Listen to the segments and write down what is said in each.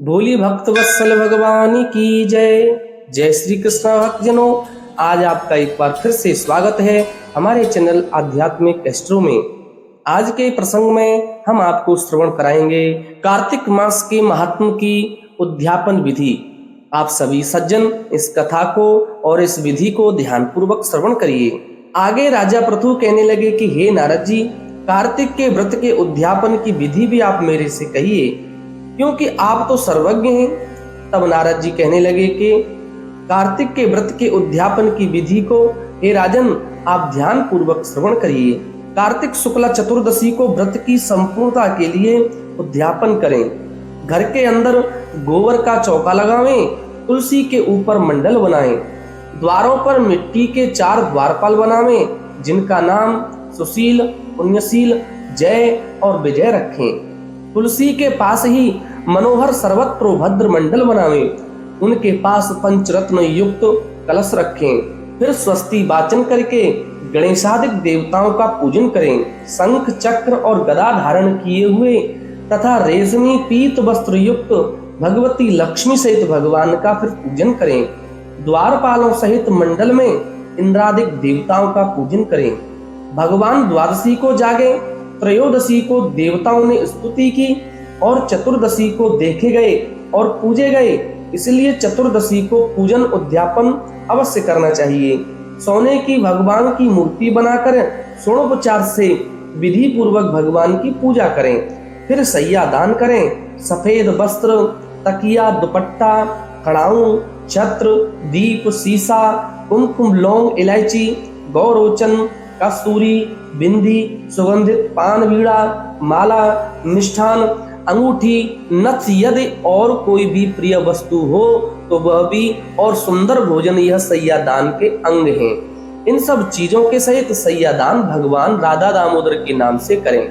भोली भक्त वत्सल भगवान की जय। जय श्री कृष्ण भक्तजनों, आज आपका एक बार फिर से स्वागत है हमारे चैनल आध्यात्मिक एस्ट्रो में। आज के प्रसंग में हम आपको श्रवण कराएंगे कार्तिक मास के महात्म की उद्यापन विधि। आप सभी सज्जन इस कथा को और इस विधि को ध्यानपूर्वक श्रवण करिए। आगे राजा पृथु कहने लगे कि हे नारद जी, कार्तिक के व्रत के उद्यापन की विधि भी आप मेरे से कहिए, क्योंकि आप तो सर्वज्ञ हैं। तब नारद जी कहने लगे कि कार्तिक के व्रत के उद्यापन की विधि को हे राजन आप ध्यान पूर्वक श्रवण करिए। कार्तिक शुक्ला चतुर्दशी को व्रत की संपूर्णता के लिए उद्यापन करें। घर के अंदर गोबर का चौका लगावें, तुलसी के ऊपर मंडल बनाएं, द्वारों पर मिट्टी के 4 द्वारपाल बनावें, जिनका नाम सुशील, पुण्यशील, जय और विजय रखें। तुलसी के पास ही मनोहर सर्वत्र भद्र मंडल बनावे, उनके पास पंचरत्न युक्त कलश रखें। फिर स्वस्ति वाचन करके गणेशादिक देवताओं का पूजन करें। शंख, चक्र और गदा धारण किए हुए तथा रेशमी पीत वस्त्र युक्त भगवती लक्ष्मी सहित भगवान का फिर पूजन करें। द्वारपालों सहित मंडल में इंद्रादिक देवताओं का पूजन करें। भगवान द्वादशी को जागे, त्रयोदशी को देवताओं ने स्तुति की और चतुर्दशी को देखे गए और पूजे गए, इसलिए चतुर्दशी को पूजन उद्यापन अवश्य करना चाहिए। सोने की भगवान की मूर्ति बनाकर षोडोपचार से विधि पूर्वक भगवान की पूजा करें। फिर सैया दान करें। सफेद वस्त्र, तकिया, दुपट्टा, कड़ाऊ, छत्र, दीप, सीसा, कुमकुम, लौंग, इलायची, गौरोचन, कस्तूरी, बिंदी, सुगंधित पान बीड़ा, माला, मिष्ठान, अंगूठी, नथ यदि और कोई भी प्रिय वस्तु हो तो वह भी, और सुंदर भोजन, यह सैयादान के अंग हैं। इन सब चीजों के सहित सैयादान भगवान राधा दामोदर के नाम से करें,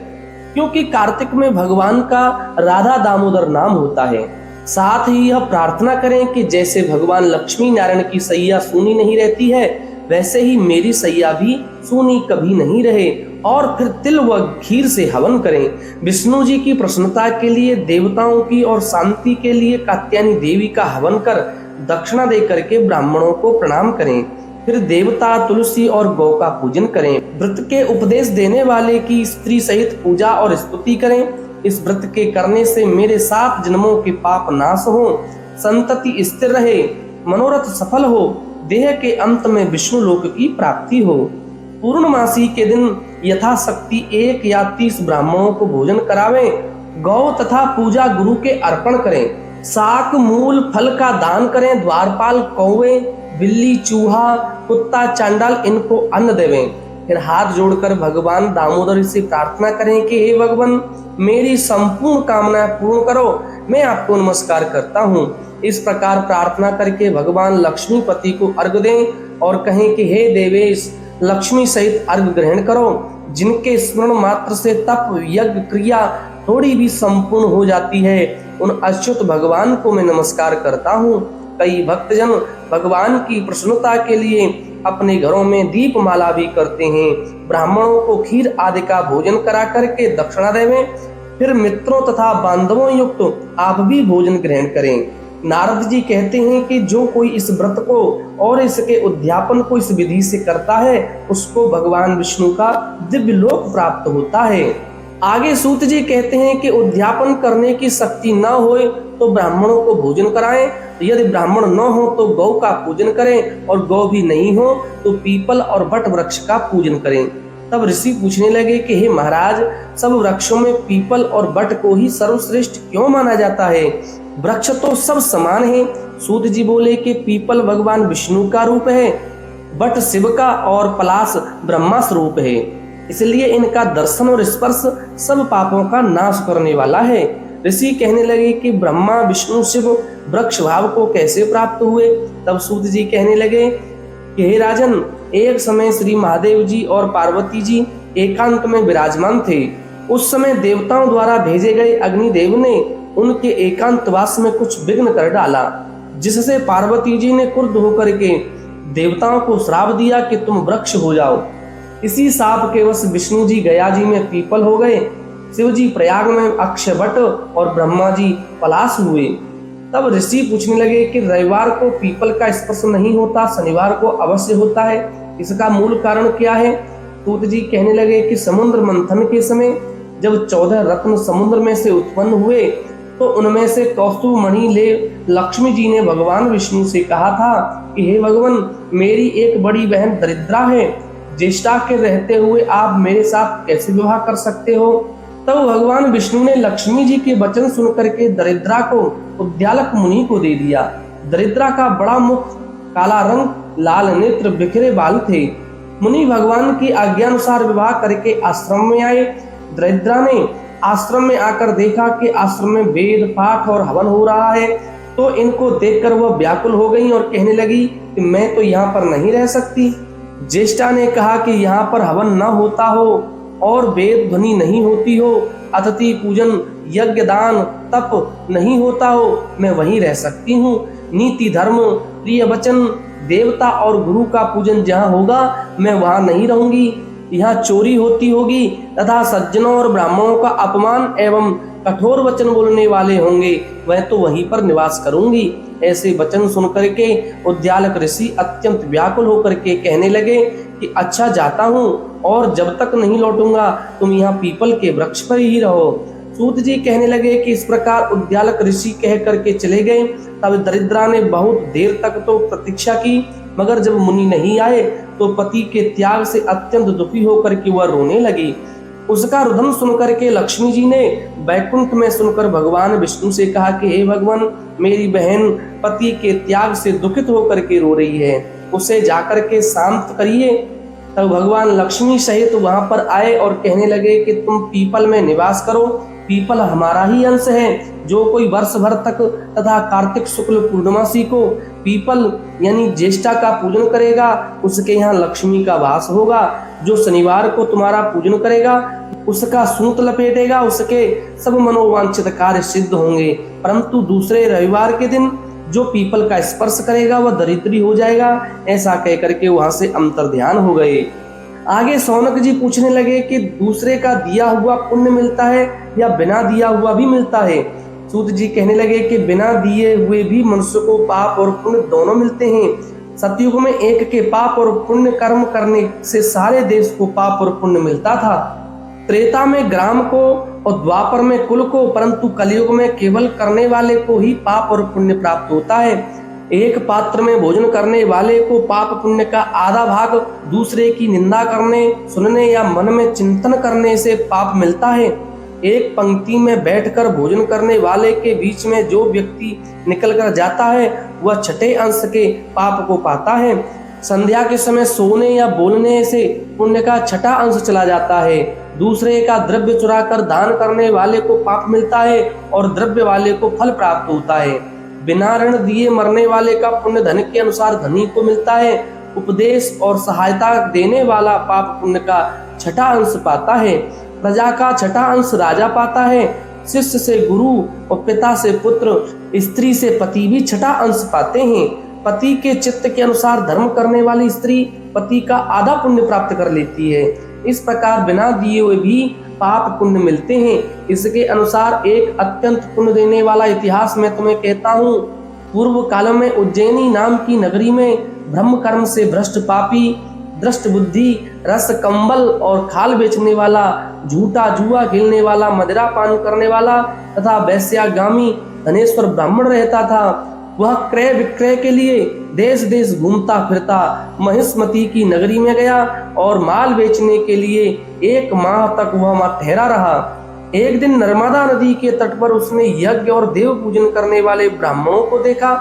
क्योंकि कार्तिक में भगवान का राधा दामोदर नाम होता है। साथ ही यह प्रार्थना करें कि जैसे भगवान लक्ष्मी नारायण की सैया सूनी नहीं रहती है, वैसे ही मेरी सैया भी सूनी कभी नहीं रहे। और फिर तिल व खीर से हवन करें। विष्णु जी की प्रसन्नता के लिए, देवताओं की और शांति के लिए कात्यायनी देवी का हवन कर दक्षिणा दे करके ब्राह्मणों को प्रणाम करें। फिर देवता, तुलसी और गौ का पूजन करें। व्रत के उपदेश देने वाले की स्त्री सहित पूजा और स्तुति करें। इस व्रत के करने से मेरे 7 जन्मों के पाप नाश हो, संतति स्थिर रहे, मनोरथ सफल हो, देह के अंत में विष्णु लोक की प्राप्ति हो। पूर्णमासी के दिन यथाशक्ति 1 या 30 ब्राह्मणों को भोजन करावें। गौ तथा पूजा गुरु के अर्पण करें। शाक, मूल, फल का दान करें। द्वारपाल, कौवे, बिल्ली, चूहा, कुत्ता, चांडाल इनको अन्न देवें। फिर हाथ जोड़कर भगवान दामोदर से प्रार्थना करें कि हे भगवान, मेरी संपूर्ण कामनाएं पूर्ण करो, मैं आपको नमस्कार करता हूँ। इस प्रकार प्रार्थना करके भगवान लक्ष्मीपति को अर्घ्य दें और कहें कि हे देवेश, लक्ष्मी सहित अर्घ्य ग्रहण करो, जिनके स्मरण मात्र से तप, यज्ञ, क्रिया थोड़ी भी संपूर्ण हो जाती है, उन अच्युत भगवान को मैं नमस्कार करता हूँ। कई भक्तजन भगवान की प्रसन्नता के लिए अपने घरों में दीपमाला भी करते हैं। ब्राह्मणों को खीर आदि का भोजन करा करके दक्षिणा देवें। फिर मित्रों तथा बांधवों युक्त आप भी भोजन ग्रहण करें। नारद जी कहते हैं कि जो कोई इस व्रत को और इसके उद्यापन को इस विधि से करता है, उसको भगवान विष्णु का दिव्य लोक प्राप्त होता है। आगे सूत जी कहते हैं कि उद्यापन करने की शक्ति न होए तो ब्राह्मणों को भोजन कराएं। यदि ब्राह्मण न हो तो गौ का पूजन करें, और गौ भी नहीं हो तो पीपल और वट वृक्ष का पूजन करें। तब ऋषि पूछने लगे कि हे महाराज, सब वृक्षों में पीपल और वट को ही सर्वश्रेष्ठ क्यों माना जाता है? वृक्ष तो सब समान हैं। सूत जी बोले कि पीपल भगवान विष्णु का रूप है, वट शिव का और पलाश ब्रह्मा स्वरूप है, इसलिए इनका दर्शन और स्पर्श सब पापों का नाश करने वाला है। ऋषि कहने लगे कि ब्रह्मा, विष्णु, शिव वृक्ष भाव को कैसे प्राप्त हुए? तब सूत जी कहने लगे कि हे राजन, एक समय श्री महादेव जी और पार्वती जी एकांत में विराजमान थे। उस समय देवताओं द्वारा भेजे गए अग्निदेव ने उनके एकांतवास में कुछ विघ्न कर डाला, जिससे पार्वती जी ने क्रुद्ध होकर के देवताओं को श्राप दिया कि तुम वृक्ष हो जाओ। इसी शाप के वश विष्णु जी गया जी में पीपल हो गए, शिव जी प्रयाग में अक्षयवट और ब्रह्मा जी पलाश हुए। तब ऋषि पूछने लगे कि रविवार को पीपल का स्पर्श नहीं होता, शनिवार को अवश्य होता है, इसका मूल कारण क्या है? सूत जी कहने लगे कि समुद्र मंथन के समय जब 14 रत्न समुद्र में से उत्पन्न हुए तो उनमें से कौस्तुभ मणि ले लक्ष्मी जी ने भगवान विष्णु से कहा था कि हे भगवान, मेरी एक बड़ी बहन दरिद्रा है, ज्येष्ठा के रहते हुए आप मेरे साथ कैसे विवाह कर सकते हो? तब भगवान विष्णु ने लक्ष्मी जी के वचन सुनकर के दरिद्रा को उद्यालक मुनि को दे दिया। दरिद्रा का बड़ा मुख, काला रंग, लाल नेत्र, बिखरे बाल थे। मुनि भगवान की आज्ञा अनुसार विवाह करके आश्रम में आए। दरिद्रा ने आश्रम में आकर देखा कि आश्रम में वेद पाठ और हवन हो रहा है, तो इनको देखकर वह व्याकुल हो गई और कहने लगी कि मैं तो यहाँ पर नहीं रह सकती। ज्येष्ठा ने कहा कि यहाँ पर हवन न होता हो और वेद ध्वनि नहीं होती हो, अतिथि पूजन, यज्ञ, दान, तप नहीं होता हो, मैं वहीं रह सकती हूँ। नीति, धर्म, प्रिय वचन, देवता और गुरु का पूजन जहाँ होगा मैं वहाँ नहीं रहूंगी। यहाँ चोरी होती होगी तथा सज्जनों और ब्राह्मणों का अपमान एवं कठोर वचन बोलने वाले होंगे, मैं तो वहीं पर निवास करूंगी। ऐसे वचन सुनकर के उद्यालक ऋषि अत्यंत व्याकुल होकर के कहने लगे कि अच्छा, जाता हूँ और जब तक नहीं लौटूंगा तुम यहाँ पीपल के वृक्ष पर ही रहो। सूत जी कहने लगे कि इस प्रकार उद्यालक ऋषि कह करके चले गए। तब दरिद्रा ने बहुत देर तक तो प्रतीक्षा की, मगर जब मुनि नहीं आए तो पति के त्याग से अत्यंत दुखी होकर के वह रोने लगी। उसका रुदन सुनकर के लक्ष्मी जी ने वैकुंठ में सुनकर भगवान विष्णु से कहा कि हे भगवान, मेरी बहन पति के त्याग से दुखित होकर के रो रही है, उसे जाकर के शांत करिए। तब भगवान लक्ष्मी सहित वहां पर आए और कहने लगे कि तुम पीपल में निवास करो, पीपल हमारा ही अंश है। जो कोई वर्ष भर तक तथा कार्तिक शुक्ल पूर्णमासी को पीपल यानी ज्येष्ठा का पूजन करेगा, उसके यहाँ लक्ष्मी का वास होगा। जो शनिवार को तुम्हारा पूजन करेगा, उसका सूत लपेटेगा, उसके सब मनोवांछित कार्य सिद्ध होंगे। परंतु दूसरे रविवार के दिन जो पीपल का स्पर्श करेगा वह दरिद्री हो जाएगा। ऐसा कहकर के वहां से अंतर ध्यान हो गए। आगे शौनक जी पूछने लगे कि दूसरे का दिया हुआ पुण्य मिलता है या बिना दिया हुआ भी मिलता है? सूत जी कहने लगे कि बिना दिए हुए भी मनुष्य को पाप और पुण्य दोनों मिलते हैं। सतयुग में एक के पाप और पुण्य कर्म करने से सारे देश को पाप और पुण्य मिलता था। त्रेता में ग्राम को और द्वापर में कुल को, परंतु कलयुग में केवल करने वाले को ही पाप और पुण्य प्राप्त होता है। एक पात्र में भोजन करने वाले को पाप पुण्य का आधा भाग दूसरे की निंदा करने, सुनने या मन में चिंतन करने से पाप मिलता है। एक पंक्ति में बैठकर भोजन करने वाले के बीच में जो व्यक्ति निकल कर जाता है वह छठे अंश के पाप को पाता है। संध्या के समय सोने या बोलने से पुण्य का छठा अंश चला जाता है। दूसरे का द्रव्य चुराकर दान करने वाले को पाप मिलता है और द्रव्य वाले को फल प्राप्त होता है। बिना ऋण दिए मरने वाले का पुण्य धन के अनुसार धनी को मिलता है। उपदेश और सहायता देने वाला पाप पुण्य का छठा अंश पाता है। प्रजा का छठा अंश राजा पाता है। शिष्य से गुरु और पिता से पुत्र, स्त्री से पति भी छठा अंश पाते हैं। पति के चित्त के अनुसार धर्म करने वाली स्त्री पति का आधा पुण्य प्राप्त कर लेती है। इस प्रकार बिना दिए हुए भी पाप पुण्य मिलते हैं। इसके अनुसार एक अत्यंत पुण्य देने वाला इतिहास मैं तुम्हें कहता हूँ। पूर्व काल में उज्जैनी नाम की नगरी में ब्रह्म कर्म से भ्रष्ट पापी, दृष्ट बुद्धि, रस कंबल और खाल बेचने वाला, झूठा जुआ खेलने वाला, मदिरा पान करने वाला तथा वैश्यागामी धनेश्वर ब्राह्मण रहता था। वह क्रय विक्रय के लिए देश देश घूमता फिरता महिष्मती की नगरी में गया और माल बेचने के लिए 1 माह तक वह वहां ठहरा रहा। एक दिन नर्मदा नदी के तट पर उसने यज्ञ और देव पूजन करने वाले ब्राह्मणों को देखा।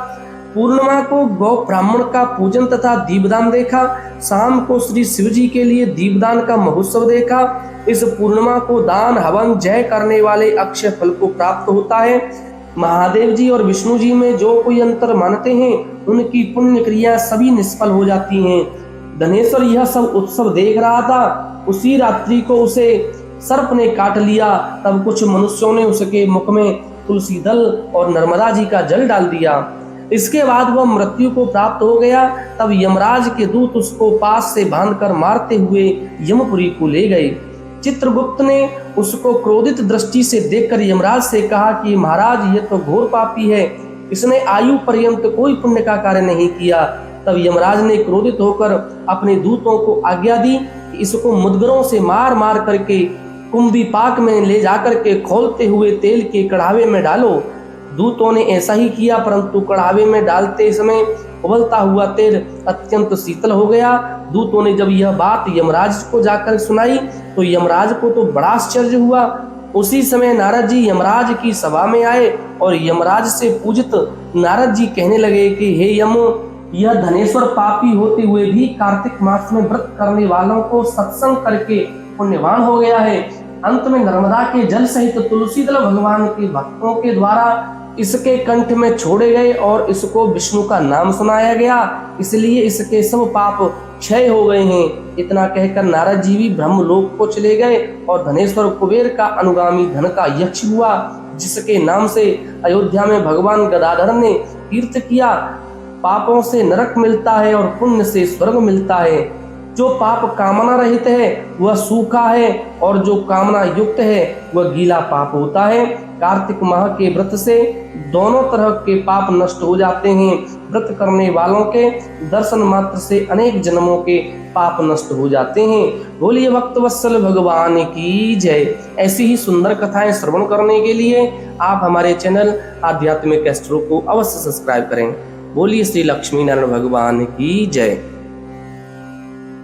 पूर्णिमा को गौ ब्राह्मण का पूजन तथा दीपदान देखा। शाम को श्री शिव जी के लिए दीपदान का महोत्सव देखा। इस पूर्णिमा को दान हवन जय करने वाले अक्षय फल को प्राप्त होता है। महादेव जी और विष्णु जी में जो कोई अंतर मानते हैं उनकी पुण्य क्रिया सभी निष्फल हो जाती हैं। धनेश्वर यह सब उत्सव देख रहा था। उसी रात्रि को उसे सर्प ने काट लिया। तब कुछ मनुष्यों ने उसके मुख में तुलसी दल और नर्मदा जी का जल डाल दिया। इसके बाद वह मृत्यु को प्राप्त हो गया। तब यमराज के दूत उसको पास से बांधकर मारते हुए यमपुरी को ले गए। चित्रगुप्त ने उसको क्रोधित दृष्टि से देखकर यमराज से कहा कि महाराज, यह तो घोर पापी है। इसने आयु पर्यंत कोई पुण्य का कार्य नहीं किया। तब यमराज ने क्रोधित होकर अपने दूतों को आज्ञा दी कि इसको मुदगरों से मार मार करके कुंभी पाक में ले जाकर के खौलते हुए तेल के कढ़ावे में डालो। दूतों ने ऐसा ही किया, परंतु कढ़ावे में डालते समय उबलता हुआ तेल अत्यंत शीतल हो गया। दूतों ने जब यह बात यमराज को जाकर सुनाई तो यमराज को तो बड़ा आश्चर्य हुआ। उसी समय नारद जी यमराज की सभा में आए और यमराज से पूजित नारद जी कहने लगे कि हे यम, यह धनेश्वर पापी होते हुए भी कार्तिक मास में व्रत करने वालों को सत्संग करके पुण्यवान हो गया है। अंत में नर्मदा के जल सहित तुलसी दल भगवान के भक्तों के द्वारा इसके कंठ में छोड़े गए और इसको विष्णु का नाम सुनाया गया, इसलिए इसके सब पाप क्षय हो गए हैं। इतना कहकर नारद जी भी ब्रह्मलोक को चले गए और धनेश्वर कुबेर का अनुगामी धन का यक्ष हुआ, जिसके नाम से अयोध्या में भगवान गदाधर ने तीर्थ किया। पापों से नरक मिलता है और पुण्य से स्वर्ग मिलता है। जो पाप कामना रहित है वह सूखा है और जो कामना युक्त है वह गीला पाप होता है। कार्तिक माह के व्रत से दोनों तरह के पाप नष्ट हो जाते हैं। व्रत करने वालों के दर्शन मात्र से अनेक जन्मों के पाप नष्ट हो जाते हैं। बोलिए भक्तवत्सल भगवान की जय। ऐसी ही सुंदर कथाएं श्रवण करने के लिए आप हमारे चैनल आध्यात्मिक एस्ट्रो को अवश्य सब्सक्राइब करें। बोलिए श्री लक्ष्मी नारायण भगवान की जय।